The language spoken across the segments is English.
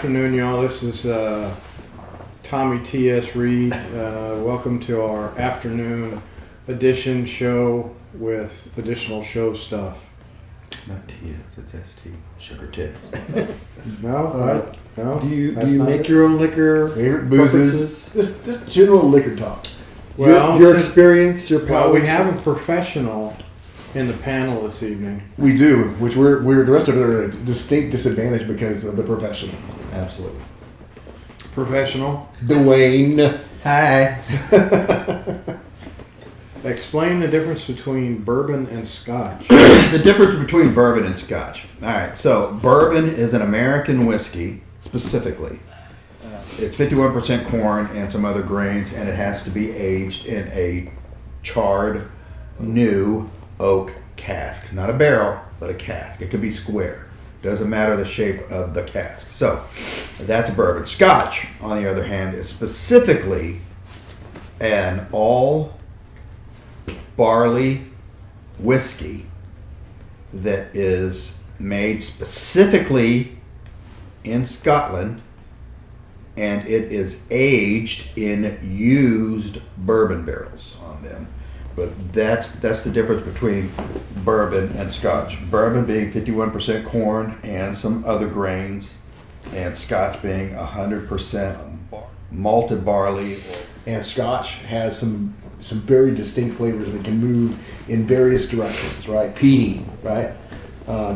afternoon, y'all. This is Tommy T.S. Reed. Welcome to our afternoon edition show with additional show stuff. Not T.S., it's S.T. Sugar tits. No. Do you make your own liquor? Favorite boozes? Just general liquor talk. Well, your experience, your well, palate. we have a professional in the panel this evening. We do, which we're the rest of it are at a distinct disadvantage because of the professional. Absolutely. Professional. Dwayne. Hi. Explain the difference between bourbon and scotch. The difference between bourbon and scotch. All right, so bourbon is an American whiskey, specifically. It's 51% corn and some other grains, and it has to be aged in a charred, new oak cask. Not a barrel, but a cask. It could be square. Doesn't matter the shape of the cask. So, that's bourbon. Scotch, on the other hand, is specifically an all barley whiskey that is made specifically in Scotland, and it is aged in used bourbon barrels on them. But that's the difference between bourbon and scotch. Bourbon being 51% corn and some other grains, and scotch being 100% malted barley. And scotch has some very distinct flavors that can move in various directions, right? Peaty, right?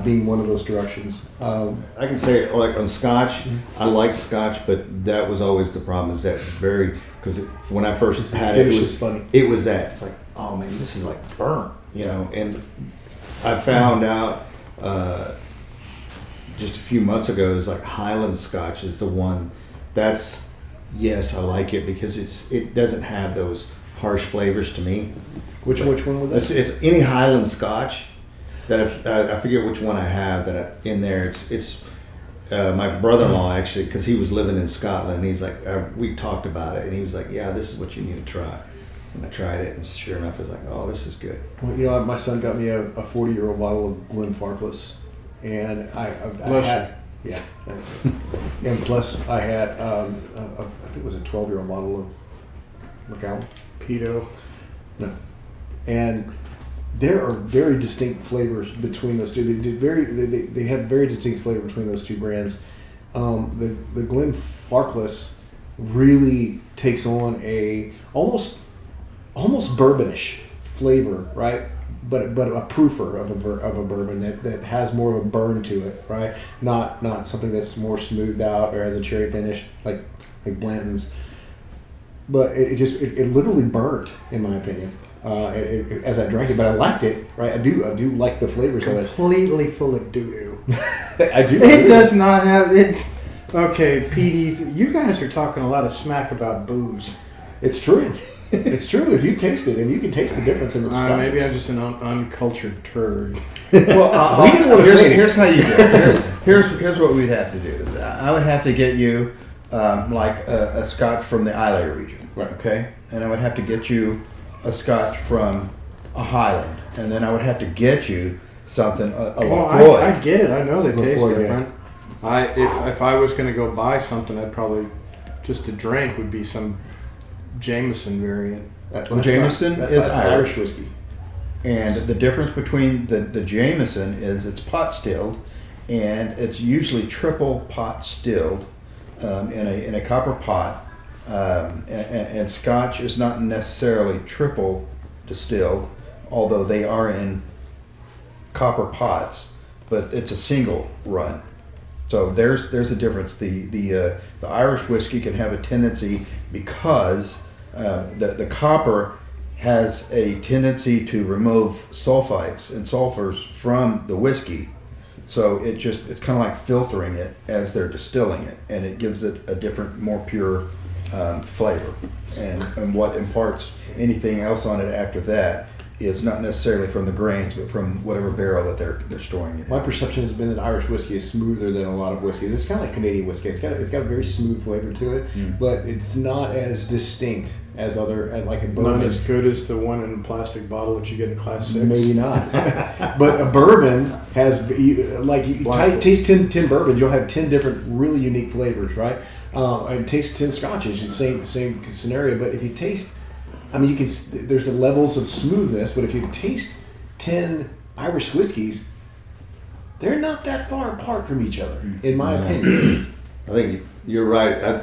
Being one of those directions. I can say, like on Scotch, I like Scotch, but that was always the problem. Is that because when I first had it, it was that. It's like, oh man, this is like burnt, you know. And I found out just a few months ago, it's like Highland Scotch is the one. That's yes, I like it because it doesn't have those harsh flavors to me. Which one was that? It's any Highland Scotch. That I forget which one I have in there. It's my brother-in-law actually, because he was living in Scotland. And he's like, we talked about it, and he was like, "Yeah, this is what you need to try." And I tried it, and sure enough, it was like, "Oh, this is good." Well, you know, my son got me a 40-year-old bottle of Glenfarclas, and I had and plus I had I think it was a 12-year-old bottle of Macallan. Pedo. No, and there are very distinct flavors between those two. They have very distinct flavor between those two brands. The Glenfarclas really takes on a almost bourbonish flavor, right? But a proofer of a bourbon that has more of a burn to it, right? Not something that's more smoothed out or has a cherry finish like Blanton's. But it literally burnt, in my opinion. As I drank it, but I liked it, right? I do like the flavors of it. Completely full of doo-doo. I do. It does not have it. Okay, PD, you guys are talking a lot of smack about booze. It's true. It's true. If you taste it, and you can taste the difference in the scotch. Maybe I'm just an uncultured turd. Well, here's how you do it. Here's what we'd have to do. I would have to get you like a scotch from the Islay region, right? Okay, and I would have to get you a scotch from a Highland, and then I would have to get you something a Lafroy. I get it. I know they taste Lafroy, different. If I was going to go buy something, I'd probably just to drink would be some Jameson variant. Jameson is Irish whiskey, and the difference between the Jameson is it's pot stilled, and it's usually triple pot stilled in a copper pot. And scotch is not necessarily triple distilled, although they are in copper pots, but it's a single run. So there's a difference. The Irish whiskey can have a tendency because the copper has a tendency to remove sulfites and sulfurs from the whiskey. So it's kind of like filtering it as they're distilling it, and it gives it a different, more pure flavor. And what imparts anything else on it after that is not necessarily from the grains, but from whatever barrel that they're storing it in. My perception has been that Irish whiskey is smoother than a lot of whiskeys. It's kind of like Canadian whiskey. It's got a very smooth flavor to it, but it's not as distinct as like a bourbon. Not as good as the one in a plastic bottle that you get in Class 6. Maybe not. But a bourbon has, like, you taste 10 bourbons, you'll have 10 different really unique flavors, right? And taste 10 scotches, and same scenario. But if you taste, I mean, there's the levels of smoothness, but if you taste 10 Irish whiskeys, they're not that far apart from each other, in my opinion. I think you're right.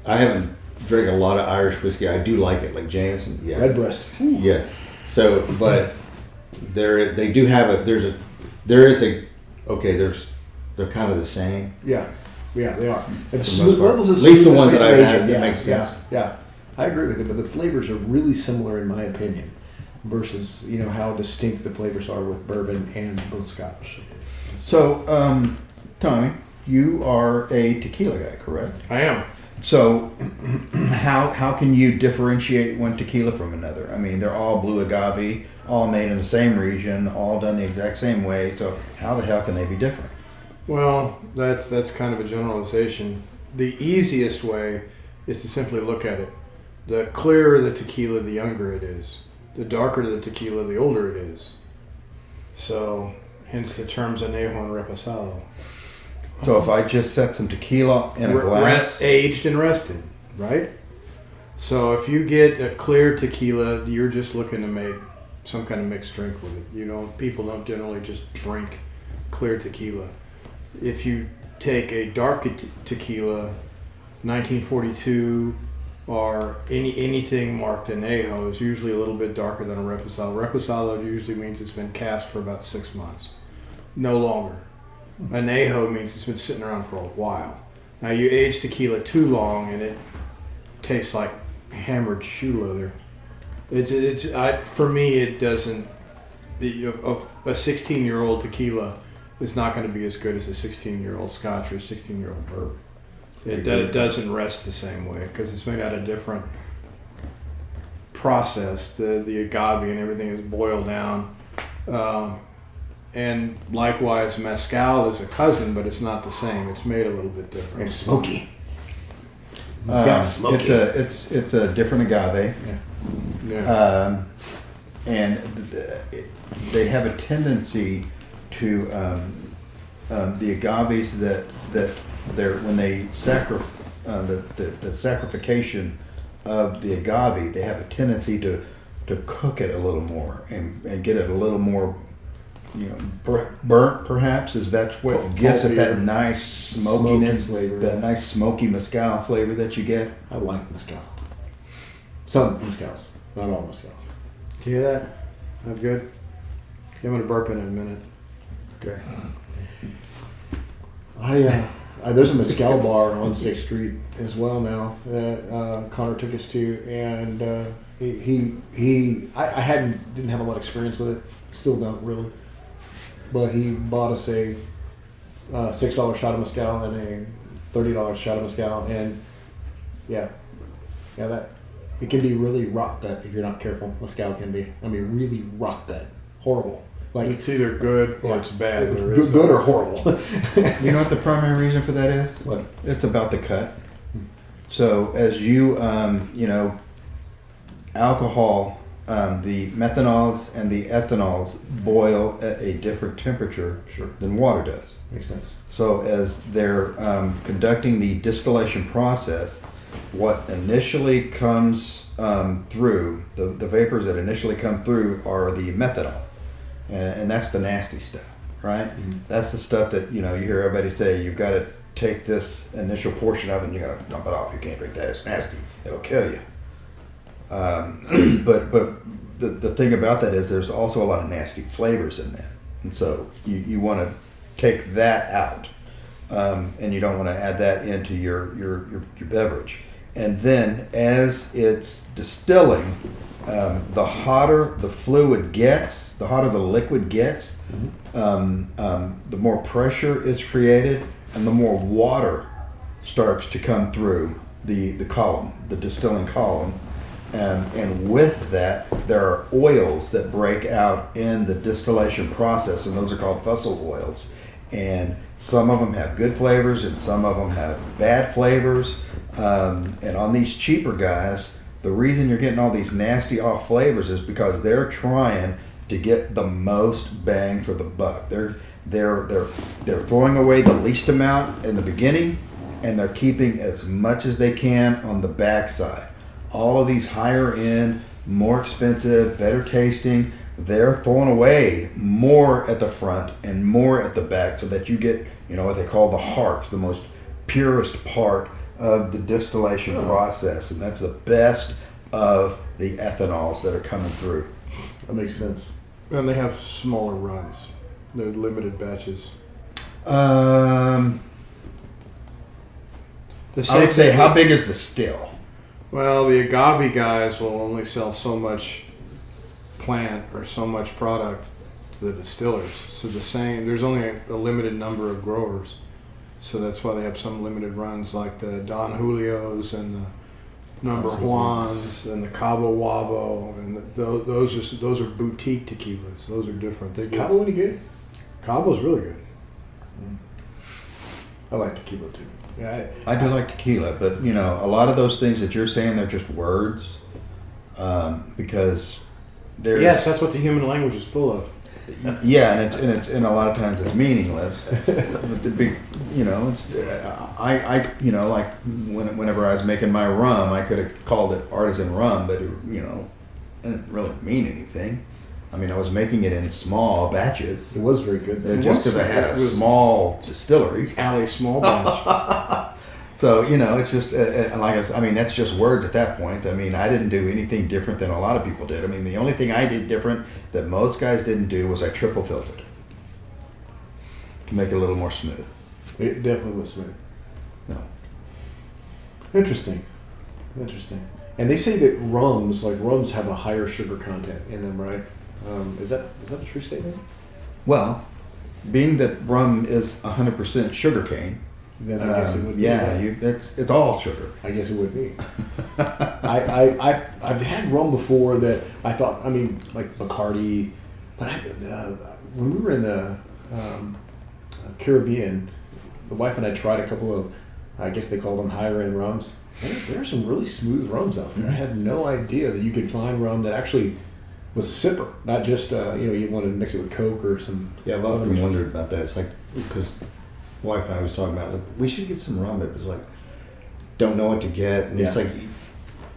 I haven't drank a lot of Irish whiskey. I do like it, like Jameson. Yeah. Redbreast. Yeah. So, but they do have they're kind of the same. Yeah, they are. And For the most part. levels of At least the smoothness ones that I've based on had, age, that makes sense. Yeah, I agree with it, but the flavors are really similar in my opinion, versus how distinct the flavors are with bourbon and both Scotch. So, Tommy, you are a tequila guy, correct? I am. So, how can you differentiate one tequila from another? I mean, they're all blue agave, all made in the same region, all done the exact same way. So, how the hell can they be different? Well, that's kind of a generalization. The easiest way is to simply look at it. The clearer the tequila, the younger it is. The darker the tequila, the older it is. So, hence the terms añejo and reposado. So, if I just set some tequila in a glass, Aged and rested, right? So if you get a clear tequila, you're just looking to make some kind of mixed drink with it. People don't generally just drink clear tequila. If you take a dark tequila, 1942, or anything marked añejo is usually a little bit darker than a reposado. Reposado usually means it's been cast for about 6 months, no longer. Añejo means it's been sitting around for a while. Now you age tequila too long and it tastes like hammered shoe leather. For me, it doesn't. A 16-year-old tequila is not going to be as good as a 16-year-old Scotch or a 16-year-old bourbon. It doesn't rest the same way because it's made out of different process. The agave and everything is boiled down. And likewise, mezcal is a cousin, but it's not the same. It's made a little bit different. It's smoky. It's got smoky. it's a different agave, Yeah. and they have a tendency to the agaves that they're when they the sacrification of the agave, they have a tendency to cook it a little more and get it a little more. Burnt perhaps that's what gives it that nice smokiness, flavor. that nice smoky mezcal flavor that you get. I like mezcal. Some mezcals, not all mezcals. Do you hear that? I'm good. I'm going to burp in a minute. Okay. There's a mezcal bar on 6th Street as well now that Connor took us to, and I didn't have a lot of experience with it, still don't really, but he bought us a $6 shot of mezcal and a $30 shot of mezcal, and that it can be really rock gut if you're not careful. Mezcal can be, really rock gut, horrible. Like It's either good or it's bad. Good or horrible. You know what the primary reason for that is? What? It's about the cut. So as you alcohol, the methanols and the ethanols boil at a different temperature than water does. Makes sense. So as they're conducting the distillation process, what initially comes through, the vapors that initially come through are the methanol. And that's the nasty stuff, right? Mm-hmm. That's the stuff that, you hear everybody say, you've got to take this initial portion of it and you got to dump it off. You can't drink that. It's nasty. It'll kill you. But the thing about that is there's also a lot of nasty flavors in that. And so you want to take that out. And you don't want to add that into your beverage. And then as it's distilling, the hotter the fluid gets, the hotter the liquid gets, the more pressure is created and the more water starts to come through the column, the distilling column. And with that, there are oils that break out in the distillation process, and those are called fusel oils. And some of them have good flavors, and some of them have bad flavors. And on these cheaper guys, the reason you're getting all these nasty off flavors is because they're trying to get the most bang for the buck. They're throwing away the least amount in the beginning, and they're keeping as much as they can on the backside. All of these higher end, more expensive, better tasting, they're throwing away more at the front and more at the back, so that you get, what they call the heart, the most purest part of the distillation process, and that's the best of the ethanols that are coming through. That makes sense. And they have smaller runs. They're limited batches. I would say, how big is the still? Well, the agave guys will only sell so much plant or so much product to the distillers. So there's only a limited number of growers. So that's why they have some limited runs, like the Don Julios and the Number Juans and the Cabo Wabo, and those are boutique tequilas. Those are different. Is Cabo any good? Cabo's really good. I like tequila too. Yeah, I do like tequila, but a lot of those things that you're saying, they're just words, because there's Yes, that's what the human language is full of. yeah, and a lot of times it's meaningless. But the big, it's like whenever I was making my rum, I could have called it artisan rum, but it didn't really mean anything. I mean, I was making it in small batches. it was very good. Just because I had a small distillery. Alley small batch. So, it's just, that's just words at that point. I mean, I didn't do anything different than a lot of people did. I mean, the only thing I did different that most guys didn't do was I triple filtered to make it a little more smooth. It definitely was smooth. No. Interesting. And they say that rums have a higher sugar content in them, right? Is that a true statement? Well, being that rum is 100% sugarcane, Then I guess it would be. it's all sugar. I guess it would be. I've had rum before that I thought, like Bacardi, but when we were in the Caribbean, the wife and I tried a couple of, I guess they call them higher end rums. There are some really smooth rums out there. I had no idea that you could find rum that actually was a sipper, not just you wanted to mix it with Coke or some. Yeah, I've often wondered about that. It's like, because wife and I was talking about, we should get some rum. It was like, don't know what to get, and it's like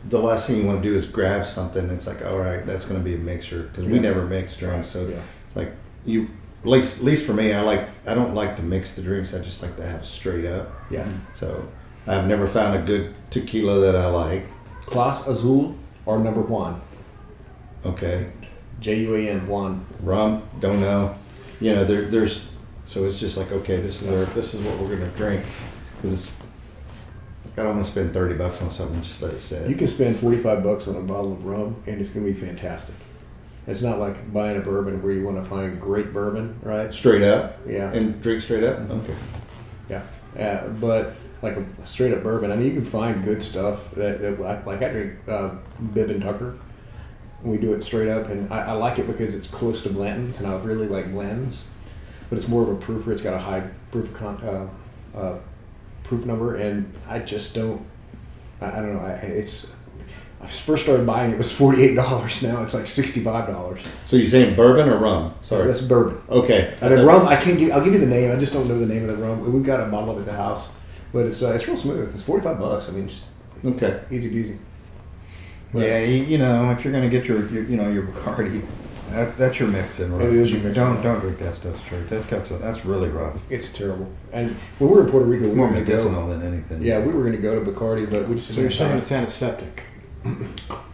the last thing you want to do is grab something. It's like, all right, that's going to be a mixture, because we never mix drinks, so it's like at least for me, I don't like to mix the drinks. I just like to have it straight up. Yeah. So I've never found a good tequila that I like. Clase Azul or Number Juan. Okay. Juan. Juan. Rum, don't know. There's. So it's just like, okay, this is what we're gonna drink, because I don't want to spend $30 on something. Just let it sit. You can spend $45 on a bottle of rum, and it's gonna be fantastic. It's not like buying a bourbon where you want to find great bourbon, right? Straight up. Yeah. And drink straight up. Okay. Yeah. But like a straight up bourbon, you can find good stuff that I drink Bibb and Tucker. We do it straight up, and I like it because it's close to Blanton's, and I really like Blanton's. But it's more of a proofer. It's got a high proof number, and I just don't. I don't know. I first started buying it was $48. Now it's like $65. So you're saying bourbon or rum? Sorry, So that's bourbon. Okay. And then rum, I'll give you the name. I just don't know the name of the rum. We've got a bottle of it at the house, but it's real smooth. It's $45. Just okay, easy peasy. Yeah, if you're gonna get your Bacardi, that's your mixing. Right? It is your mixing. Don't drink that stuff straight. That's really rough. It's terrible. And when we were in Puerto Rico, we More were going to medicinal go. than anything. Yeah, we were going to go to Bacardi, but we just. So you're saying it's antiseptic?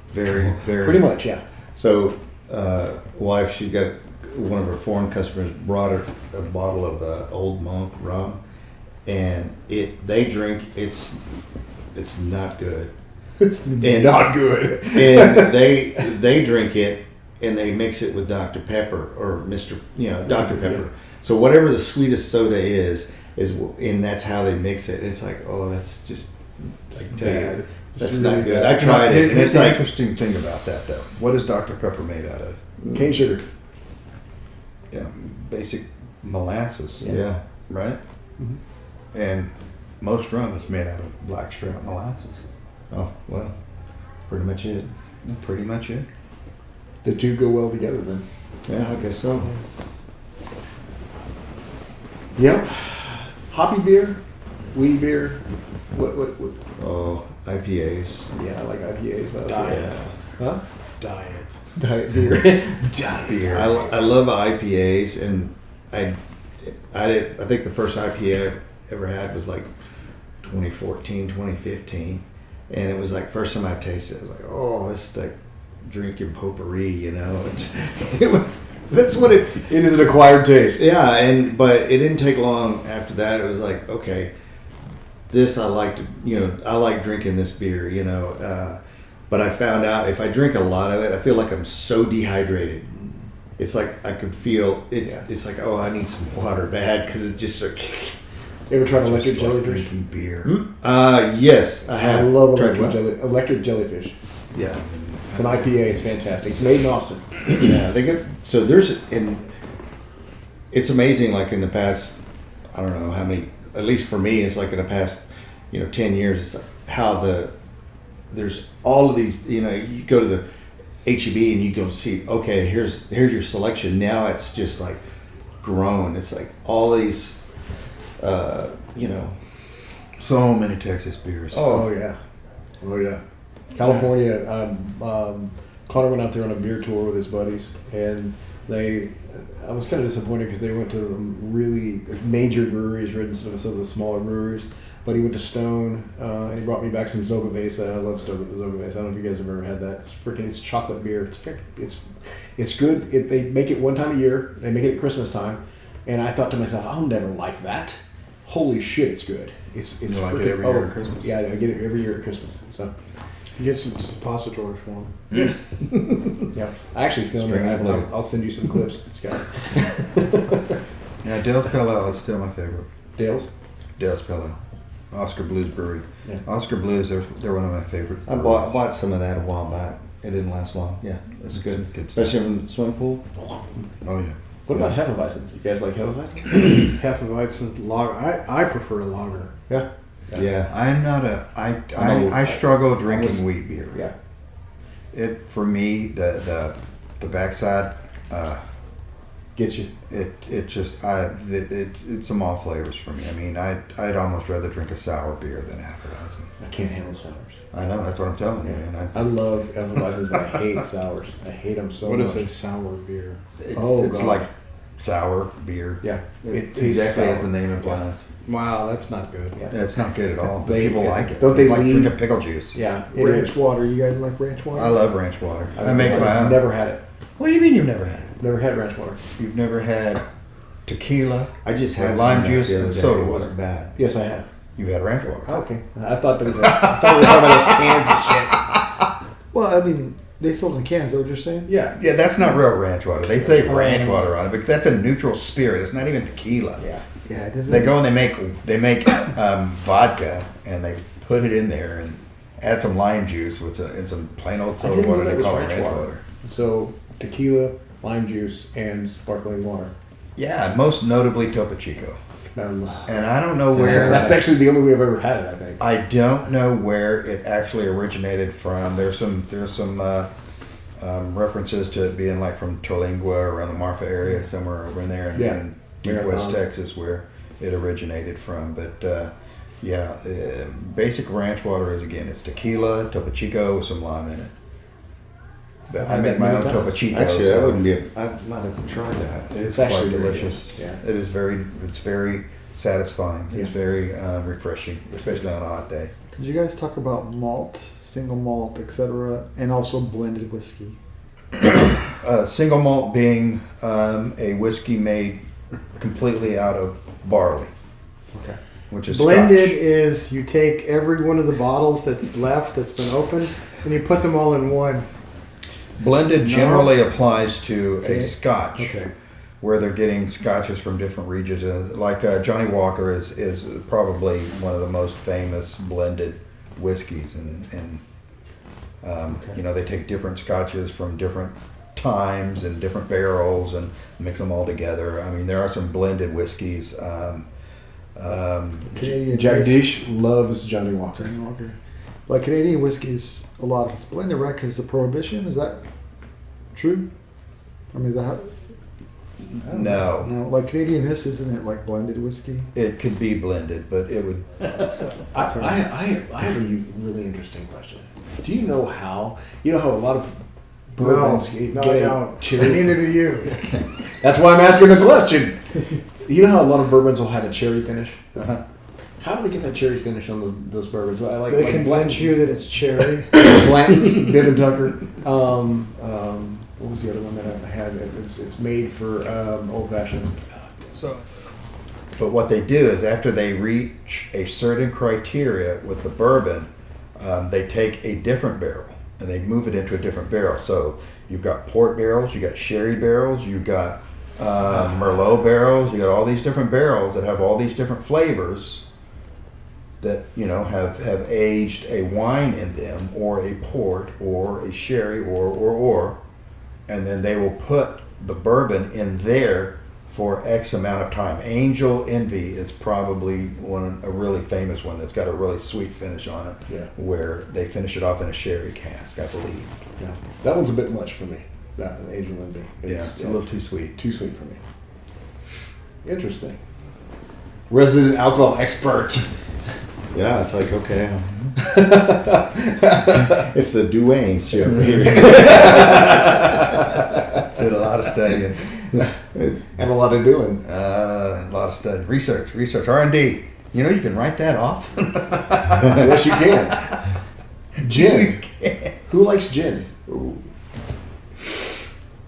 Very, very. Pretty much, yeah. So, wife, she got one of her foreign customers brought her a bottle of Old Monk rum, and they drink. It's not good. It's not good. And they drink it, and they mix it with Dr. Pepper or Dr. Pepper. Yeah. So whatever the sweetest soda is, and that's how they mix it. It's like, oh, that's just like bad. That's not good. I tried it, and Here's it's the like interesting thing about that, though. What is Dr. Pepper made out of? Cane sugar. Yeah, basic molasses, yeah. right? Mhm. And most rum is made out of blackstrap molasses. Oh well, pretty much it. That's pretty much it. The two go well together then. Yeah, I guess so. Yep. Hoppy beer, weedy beer. What? Oh, IPAs. Yeah, I like IPAs. But Diet. Huh? Diet. Diet beer. Diet. Beer. I love IPAs, and I think the first IPA I ever had was like 2014, 2015, and it was like first time I tasted it, I was like, oh, this is like drinking potpourri, you know. It was. That's what it. It is an acquired taste. Yeah, but it didn't take long after that. It was like, okay, this I like to, I like drinking this beer, but I found out if I drink a lot of it, I feel like I'm so dehydrated. It's like I could feel it. Yeah. It's like, oh, I need some water bad because it just. You ever tried electric Just like jellyfish? drinking beer. Yes, I I have. love Tried electric jellyfish. Yeah. It's an IPA. It's fantastic. It's made in Austin. Yeah, they get so there's it's amazing. Like in the past, I don't know how many. At least for me, it's like in the past, 10 years. It's like how there's all of these. You go to the HEB and you go see. Okay, here's your selection. Now it's just like grown. It's like all these. So many Texas beers. Oh yeah. Oh yeah. California. Connor went out there on a beer tour with his buddies, and I was kind of disappointed because they went to really major breweries rather than some of the smaller breweries. But he went to Stone, and he brought me back some Zogavesa. I love Zogavesa. I don't know if you guys have ever had that. It's chocolate beer. It's good. They make it one time a year. They make it at Christmas time, and I thought to myself, I'll never like that. Holy shit, it's good. It's You like it every year at Christmas? Yeah, I get it every year at Christmas. So. You get some suppository for them. Yeah, I actually filmed it. String blue. I'll send you some clips, Scott. Yeah, Dale's Pale Ale is still my favorite. Dale's? Dale's Pale Ale. Oscar Blues Brewery. Yeah. Oscar Blues, they're one of my favorite. I bought some of that a while back. It didn't last long. Yeah, it's good, Good stuff. especially from the swimming pool. Oh yeah. What about Hefeweizens? You guys like Hefeweizens? Hefeweizen lager. I prefer a lager. Yeah. Yeah. I'm not I struggle drinking wheat beer. Yeah. It for me the backside Gets you. it's some off flavors for me. I mean I'd almost rather drink a sour beer than Hefeweizen. I can't handle sours. I know, that's what I'm telling you, man. I love Hefeweizens, but I hate sours. I hate them so What much. is a sour beer? It's God. like sour beer. Yeah. It tastes Exactly sour. as the name implies. Wow, that's not good. Yeah. Yeah, it's not good at all, but They- people like it. don't they It's like lean- drinking pickle juice. Yeah. It Ranch is. water. You guys like ranch water? I love ranch water. I make my I've own. never had it. What do you mean you've never had it? Never had ranch water. You've never had tequila? I just Or had lime some juice the other and day. soda It water. wasn't bad. Yes, I have. You've had ranch water. Oh, okay. I thought there was I thought we were talking about those cans and shit. Well, I mean, they sold in cans. Is that what you're saying? Yeah. Yeah, that's not real ranch water. They say ranch water on it, but that's a neutral spirit. It's not even tequila. Yeah. Yeah, it doesn't. They go and they make vodka and they put it in there and add some lime juice and some plain old I soda didn't know water. that They was call it ranch ranch water. water. So tequila, lime juice, and sparkling water. Yeah, most notably Topo Chico. And And I don't know where. that's actually the only way I've ever had it, I think. I don't know where it actually originated from. There's some references to it being like from Terlingua around the Marfa area, somewhere over in there, Yeah. in deep Marathon. West Texas, where it originated from. But basic ranch water is again it's tequila, Topo Chico with some lime in it. But I've I had make that my many own times. Topo Chico. Actually, so that wouldn't be. I might have tried that. it's It's actually quite very delicious. good, yeah. It is it's very satisfying. It's Yeah. very refreshing, especially on a hot day. Could you guys talk about malt, single malt, etc., and also blended whiskey? Single malt being a whiskey made completely out of barley, Okay. which is Blended Scotch. is you take every one of the bottles that's left that's been opened and you put them all in one. Blended generally applies to Okay. a Scotch, Okay. where they're getting Scotches from different regions. Like Johnny Walker is probably one of the most famous blended whiskeys, and you know, they take different scotches from different times and different barrels and mix them all together. I mean, there are some blended whiskeys. Canadian Jagdish loves Johnny Walker. Johnny Walker. Like Canadian whiskey's a lot of it's blended, right? Because of prohibition. Is that true? I mean, is that how? No, No, like Canadian Mist, isn't it like blended whiskey? it could be blended, but it would. I have a really interesting question. Do you know how a lot of bourbons No, get I a don't. cherry? Neither do you. That's why I'm asking the question. You know how a lot of bourbons will have a cherry finish? Uh-huh. How do they get that cherry finish on those bourbons? Well, I like They like convince you that it's cherry. Blanton's, Bibb and Tucker. What was the other one that I had? It's made for old fashions. So, but what they do is after they reach a certain criteria with the bourbon, they take a different barrel and they move it into a different barrel. So you've got port barrels, you got sherry barrels, you've got Merlot barrels, you got all these different barrels that have all these different flavors that, you know, have aged a wine in them, or a port, or a sherry, or, and then they will put the bourbon in there for X amount of time. Angel Envy is probably a really famous one that's got a really sweet finish on it, Yeah. where they finish it off in a sherry cask, I believe. Yeah. That one's a bit much for me. That Angel Envy. It's a little too sweet. too sweet for me. Interesting. Resident alcohol expert. Yeah, it's like, okay. It's the Duane show here. Did a lot of studying. And a lot of doing. A lot of study, research, R&D. You know, you can write that off. Yes, you can. Gin. Who likes gin? Ooh.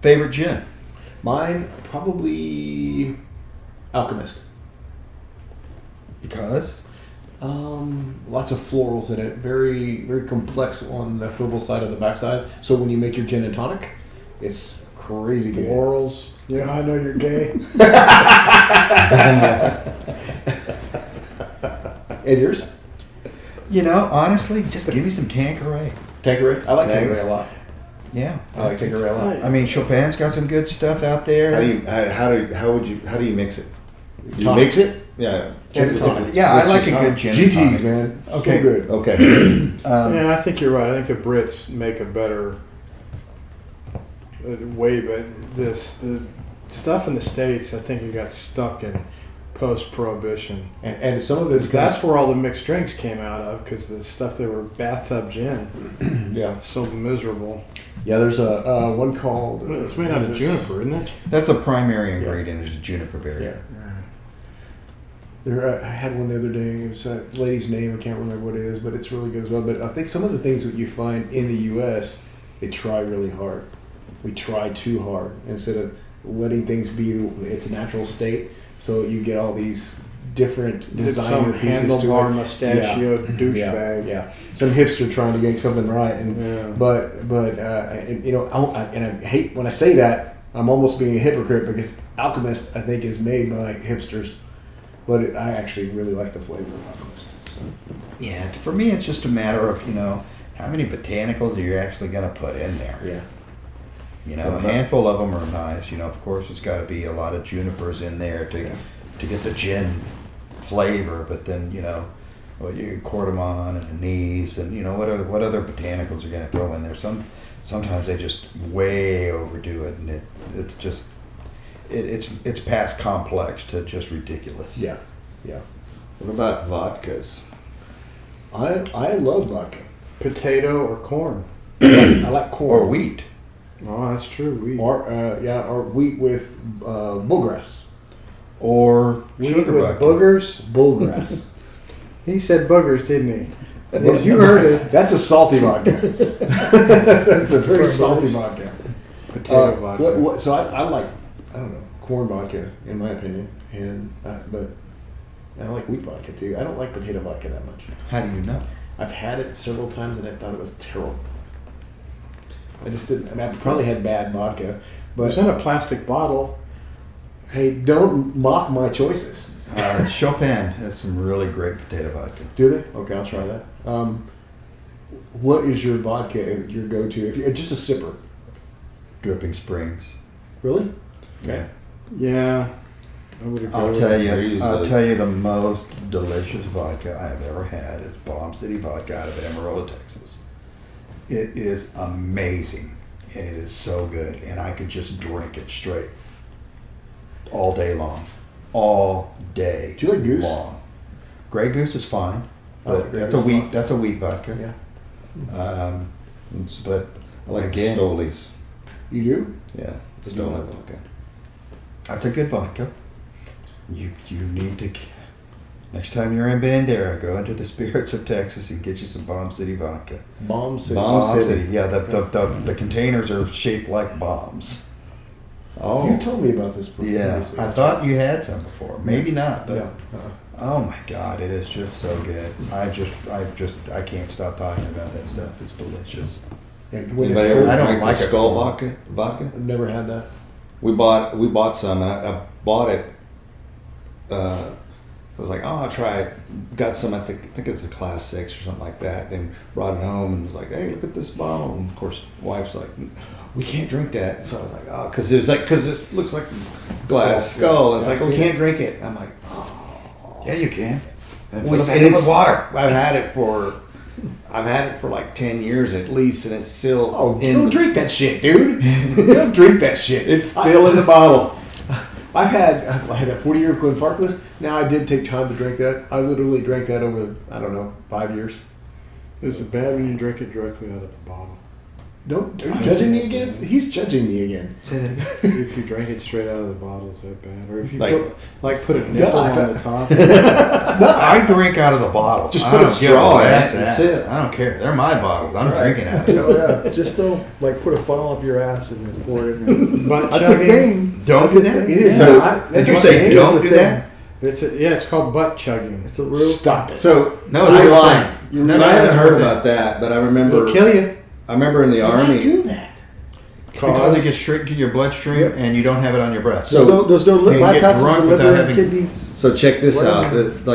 Favorite gin? Mine, probably Alchemist. Because? Lots of florals in it. Very, very complex on the herbal side of the backside. So when you make your gin and tonic, it's crazy good. Florals. Yeah, I know you're gay. And yours? You know, honestly, just give me some Tanqueray. Tanqueray? I like Tanqueray. Tanqueray a lot. Yeah. I like Tanqueray a lot. I mean, Chopin's got some good stuff out there. How do you mix it? You Tonic. mix it? Yeah. Gin and tonic. Yeah, I like a What's your good gin. and GTs, tonic. man. Okay. So good. Okay. Yeah, I think you're right. I think the Brits make a better way, but the stuff in the States, I think you got stuck in post-prohibition. And some of it's That's where all the mixed drinks came out of, because the stuff they were bathtub gin, yeah. so miserable. Yeah, there's a one called. It's made out of juniper, isn't it? That's the primary ingredient is juniper berry. Yeah. There, I had one the other day. It's a lady's name. I can't remember what it is, but it's really good as well. But I think some of the things that you find in the U.S., they try really hard. We try too hard instead of letting things be its natural state. So you get all these different It's designer some pieces handlebar to it. mustachioed douchebag. Yeah, some hipster trying to get something right, and Yeah. but and, you know, I hate when I say that. I'm almost being a hypocrite because Alchemist, I think, is made by hipsters, but I actually really like the flavor of Alchemist. So. Yeah, for me, it's just a matter of, you know, how many botanicals are you actually going to put in there? Yeah, You know, a handful of them are nice. You know, of course, it's got to be a lot of junipers in there to get the gin flavor. But then, you know, well, you cardamom and anise, and you know what other botanicals are going to throw in there. Sometimes they just way overdo it, and it's just it's past complex to just ridiculous. yeah. What about vodkas? I love vodka. Potato or corn. I like corn Or wheat. Oh, that's true. Wheat. or wheat with bullgrass. Or Wheat sugar with vodka. boogers. Bullgrass. He said boogers, didn't he? Well, you heard it. That's a salty vodka. That's a very salty vodka. Potato vodka. So I like, I don't know, corn vodka in my opinion, and but I like wheat vodka too. I don't like potato vodka that much. How do you know? I've had it several times and I thought it was terrible. I just didn't. I mean, I probably had bad vodka, It but was in a plastic bottle. hey, don't mock my choices. Chopin has some really great potato vodka. Do they? Okay, I'll try that. What is your vodka? Your go-to? If you're just a sipper, Dripping Springs. really? Yeah. Yeah. I would agree I'll with tell that. you. I'll tell you the most delicious vodka I have ever had is Bomb City Vodka out of Amarillo, Texas. It is amazing, and it is so good, and I could just drink it straight all day long, all day. Do you like Goose? Long. Grey Goose is fine, Oh, but Grey that's Goose a is wheat. fine. That's a wheat vodka. Yeah. But I like again, Stoli's. You do? Yeah, You Stoli like vodka. that's a good vodka. You need to. Next time you're in Bandera, go into the Spirits of Texas and get you some Bomb City vodka. Bomb City. Bomb City. Yeah, the containers are shaped like bombs. Oh, You told me about this Yeah, previously. I thought you had some before. Maybe not, but No. oh my God, it is just so good. I can't stop talking about that stuff. It's delicious. Yeah, when anybody it's ever cold, I don't drink like the it Skull cold. vodka? I've never had that. We bought some. I bought it. I was like, oh, I'll try it. Got some. I think it's a Class 6 or something like that. And brought it home and was like, hey, look at this bottle. And of course, wife's like, we can't drink that. So I was like, oh, because it looks like glass skull. It's Yeah, like I've we seen can't drink it. I'm like, oh. Yeah, you can. And We fill said it in it's with water. I've had it for like 10 years at least, and it's still Oh, in. don't drink that shit, dude. Don't drink that shit. It's still in the bottle. I had that 40-year Glenfarclas. Now I did take time to drink that. I literally drank that over, I don't know, 5 years. Is it bad when you drink it directly out of the bottle? Don't, are you judging me again? He's judging me again. If you drank it straight out of the bottle, is that bad? Or if you Like- put a nipple I on the top? I drink out of the bottle. Just I put a don't give straw in it, rat's that's ass. it. I don't care. They're my bottles. I'm drinking out of it. Oh yeah, just don't like put a funnel up your ass and then pour it in there. But That's a thing. Don't That's do a that. thing. It is. So, That's did you what say it is. don't It's a do thing. that? It's called butt chugging. It's a real. Stop it. So No, I you're lying. lying. So I haven't heard about that, but I remember. It'll kill you. I remember in the Why army. do that? Because it gets straight into your bloodstream Yep. and you don't have it on your breath. So- There's no Can you get bypasses drunk the without liver and having- kidneys. So check this What out. am I-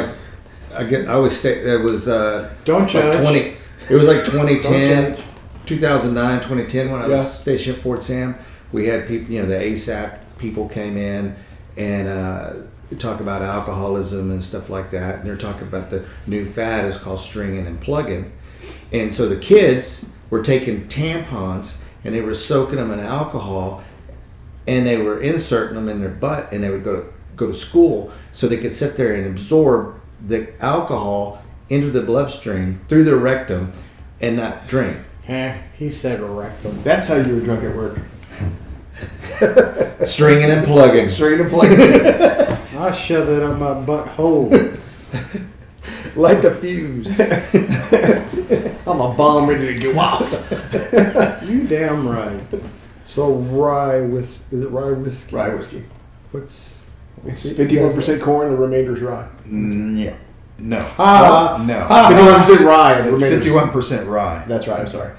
Like, I was it was Don't like judge. 20. It was like Don't 2010, 2009, 2010 when I was Yeah. stationed at Fort Sam. We had people, the ASAP people came in and talk about alcoholism and stuff like that. And they're talking about the new fad is called stringing and plugging. And so the kids were taking tampons and they were soaking them in alcohol and they were inserting them in their butt and they would go to school so they could sit there and absorb the alcohol into the bloodstream through their rectum and not drink. He said rectum. That's how you were drunk at work. Stringing and plugging. Straight and plain. I shove it up my butthole. Light the fuse. I'm a bomb ready to go off. You damn right. So rye whiskey. Is it rye whiskey? Rye whiskey. What's It's 51% corn, the remainder's rye. Yeah. No. Ah. No. 51% rye, and the It's remainder's 51% rye. That's right, I'm sorry.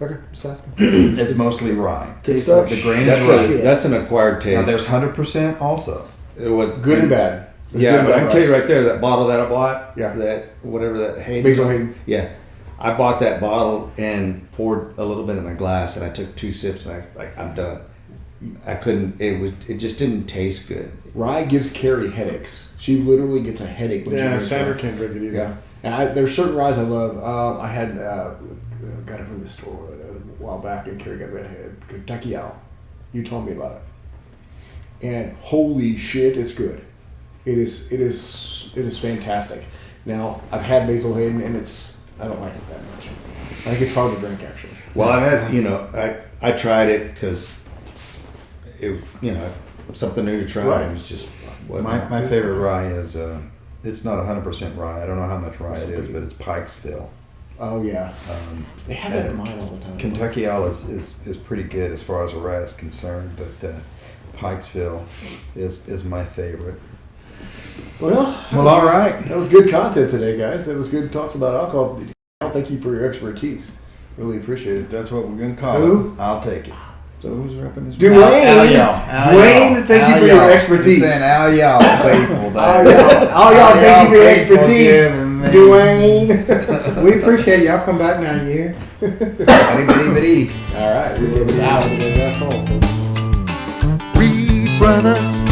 Okay, just asking. It's mostly rye. Good stuff. The grain That's is rye. that's an acquired Now taste. there's 100% also. Good and bad. There's Yeah, good and but I bad can tell you rice. right there, that bottle that I bought, Yeah. that whatever that Hayden, Basil Hayden. yeah, I bought that bottle and poured a little bit in my glass, and I took 2 sips, and I'm done. I couldn't. It just didn't taste good. Rye gives Carrie headaches. She literally gets a headache when she Yeah, drinks Sandra rye. can't drink it either. Yeah, and there's certain ryes I love. I had got it from the store a while back, and Carrie got redhead Kentucky Owl. You told me about it, and holy shit, it's good. It is fantastic. Now I've had Basil Hayden, and I don't like it that much. I think it's hard to drink actually. Well, I've had I tried it because it something new to try. Right. It was just My favorite rye is, it's not 100% rye. I don't know how much rye it is, but it's Pikesville. Oh yeah, they have that and in mine all the time. Kentucky Owl is pretty good as far as the rye is concerned, but Pikesville is my favorite. Well, All right. that was good content today, guys. That was good talks about alcohol. Thank you for your expertise. Really appreciate it. That's what we're going to call Who? it. I'll take it. So who's repping this? Dwayne, Al, thank you for your expertise. Saying Al Y'all people. Al Y'all, thank you for your people expertise. giving me- Dwayne. we appreciate it. Y'all come back now a year. Bitty. All right, we're out. That's all, folks. Reed Brothers.